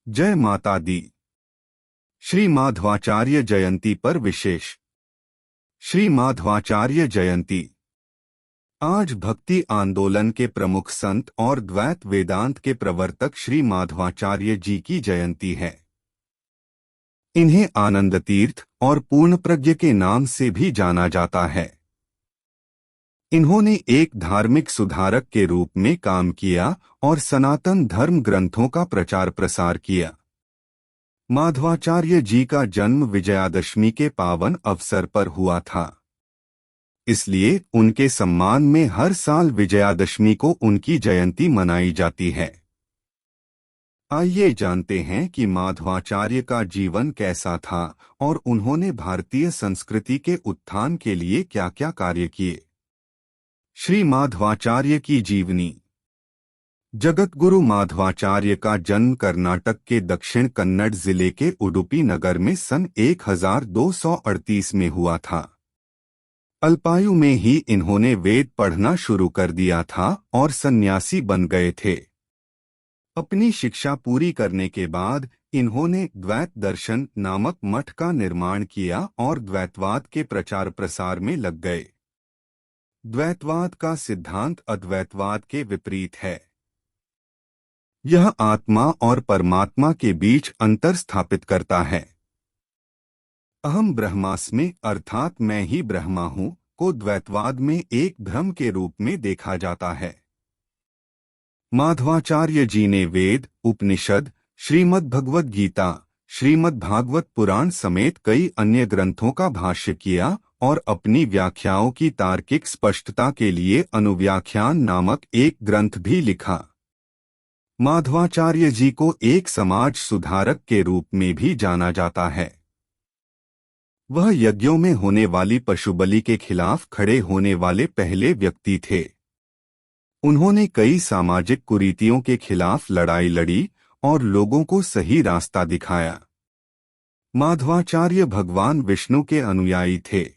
जय माता दी। श्री माधवाचार्य जयंती पर विशेष। श्री माधवाचार्य जयंती आज भक्ति आंदोलन के प्रमुख संत और द्वैत वेदांत के प्रवर्तक श्री माधवाचार्य जी की जयंती है। इन्हें आनंद तीर्थ और पूर्ण प्रज्ञ के नाम से भी जाना जाता है। इन्होंने एक धार्मिक सुधारक के रूप में काम किया और सनातन धर्म ग्रंथों का प्रचार प्रसार किया। माधवाचार्य जी का जन्म विजयादशमी के पावन अवसर पर हुआ था, इसलिए उनके सम्मान में हर साल विजयादशमी को उनकी जयंती मनाई जाती है। आइए जानते हैं कि माधवाचार्य का जीवन कैसा था और उन्होंने भारतीय संस्कृति के उत्थान के लिए क्या-क्या कार्य किए। श्री माधवाचार्य की जीवनी। जगतगुरु माधवाचार्य का जन्म कर्नाटक के दक्षिण कन्नड़ जिले के उडुपी नगर में सन 1238 में हुआ था। अल्पायु में ही इन्होंने वेद पढ़ना शुरू कर दिया था और सन्यासी बन गए थे। अपनी शिक्षा पूरी करने के बाद इन्होंने द्वैत दर्शन नामक मठ का निर्माण किया और द्वैतवाद के प्रचार प्रसार में लग गए। द्वैतवाद का सिद्धांत अद्वैतवाद के विपरीत है। यह आत्मा और परमात्मा के बीच अंतर स्थापित करता है। अहम ब्रह्मास्मि अर्थात मैं ही ब्रह्मा हूँ को द्वैतवाद में एक भ्रम के रूप में देखा जाता है। माधवाचार्य जी ने वेद, उपनिषद, श्रीमद् भगवद गीता, श्रीमद् भागवत पुराण समेत कई अन्य ग्रंथों का भाष्य किया और अपनी व्याख्याओं की तार्किक स्पष्टता के लिए अनुव्याख्यान नामक एक ग्रंथ भी लिखा। माधवाचार्य जी को एक समाज सुधारक के रूप में भी जाना जाता है। वह यज्ञों में होने वाली पशुबलि के खिलाफ खड़े होने वाले पहले व्यक्ति थे। उन्होंने कई सामाजिक कुरीतियों के खिलाफ लड़ाई लड़ी और लोगों को सही रास्ता दिखाया। माधवाचार्य भगवान विष्णु के अनुयायी थे।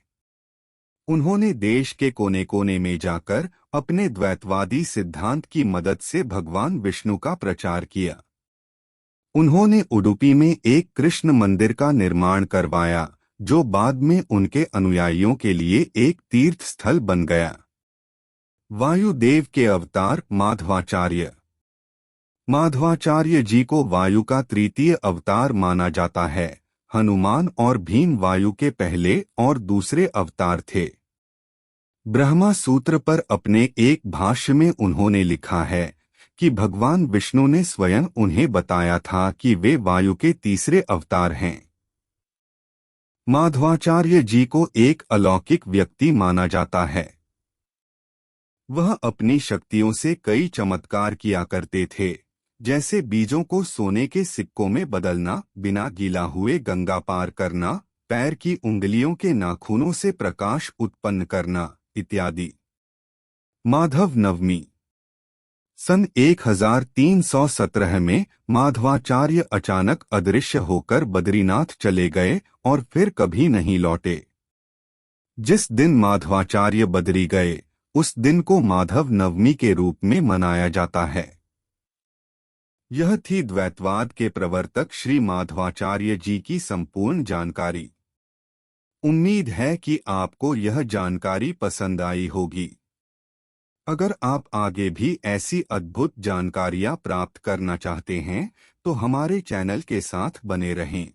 उन्होंने देश के कोने कोने में जाकर अपने द्वैतवादी सिद्धांत की मदद से भगवान विष्णु का प्रचार किया। उन्होंने उडुपी में एक कृष्ण मंदिर का निर्माण करवाया, जो बाद में उनके अनुयायियों के लिए एक तीर्थ स्थल बन गया। वायुदेव के अवतार माधवाचार्य। माधवाचार्य जी को वायु का तृतीय अवतार माना जाता है। हनुमान और भीम वायु के पहले और दूसरे अवतार थे। ब्रह्मा सूत्र पर अपने एक भाष्य में उन्होंने लिखा है कि भगवान विष्णु ने स्वयं उन्हें बताया था कि वे वायु के तीसरे अवतार हैं। माधवाचार्य जी को एक अलौकिक व्यक्ति माना जाता है। वह अपनी शक्तियों से कई चमत्कार किया करते थे, जैसे बीजों को सोने के सिक्कों में बदलना, बिना गीला हुए गंगा पार करना, पैर की उंगलियों के नाखूनों से प्रकाश उत्पन्न करना इत्यादि। माधव नवमी। सन 1317 में माधवाचार्य अचानक अदृश्य होकर बद्रीनाथ चले गए और फिर कभी नहीं लौटे। जिस दिन माधवाचार्य बद्री गए, उस दिन को माधव नवमी के रूप में मनाया जाता है। यह थी द्वैतवाद के प्रवर्तक श्री माधवाचार्य जी की संपूर्ण जानकारी। उम्मीद है कि आपको यह जानकारी पसंद आई होगी। अगर आप आगे भी ऐसी अद्भुत जानकारियां प्राप्त करना चाहते हैं, तो हमारे चैनल के साथ बने रहें।